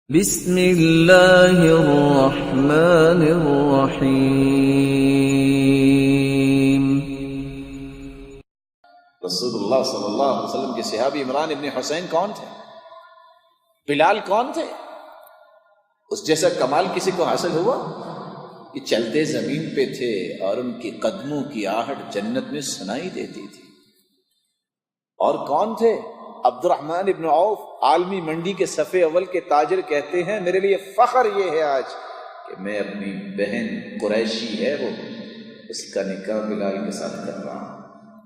بسم اللہ الرحمن الرحیم۔ رسول اللہ صلی اللہ علیہ وسلم کے صحابی عمران ابن حسین کون تھے؟ بلال کون تھے؟ اس جیسا کمال کسی کو حاصل ہوا؟ کہ چلتے زمین پہ تھے اور ان کے قدموں کی آہٹ جنت میں سنائی دیتی تھی۔ اور کون تھے؟ عبد الرحمن ابن عوف، عالمی منڈی کے صف اول کے تاجر، کہتے ہیں میرے لیے فخر یہ ہے آج کہ میں اپنی بہن قریشی ہے وہ اس کا نکاح بلال کے ساتھ کر رہا ہوں۔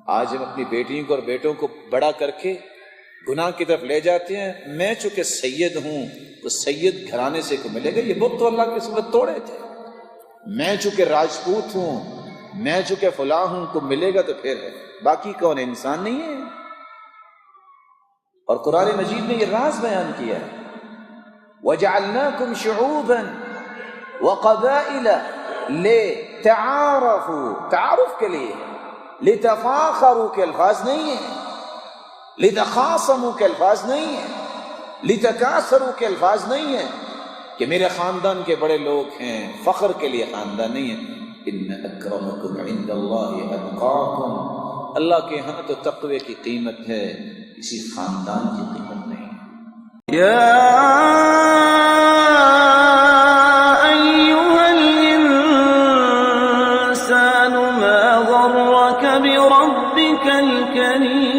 آج ہم اپنی بیٹیوں کو اور بیٹوں کو بڑا کر کے گناہ کی طرف لے جاتے ہیں۔ میں چونکہ سید ہوں تو سید گھرانے سے کو ملے گا، یہ بت تو اللہ کی صورت توڑے تھے۔ میں چونکہ راجپوت ہوں، میں چونکہ فلاں ہوں کو ملے گا، تو پھر باقی کون انسان نہیں ہے؟ اور قرآن مجید نے یہ راز بیان کیا ہے، وَجَعَلْنَاكُمْ شُعُوبًا وَقَبَائِلَ لِتَعَارَفُوا، تعارف کے لیے، لِتَفَاخَرُوا کے الفاظ نہیں ہیں، لِتَخَاصَمُوا کے الفاظ نہیں ہیں، لِتَكَاثَرُوا کے الفاظ نہیں ہیں کہ میرے خاندان کے بڑے لوگ ہیں، فخر کے لیے خاندان نہیں ہے۔ إِنَّ أَكْرَمَكُمْ عِنْدَ اللَّهِ أَتْقَاكُمْ، اللہ کے ہاں تو تقوی کی قیمت ہے، کسی خاندان کی قیمت نہیں۔ یا ایھا الانسان ما غرک بربک الکریم۔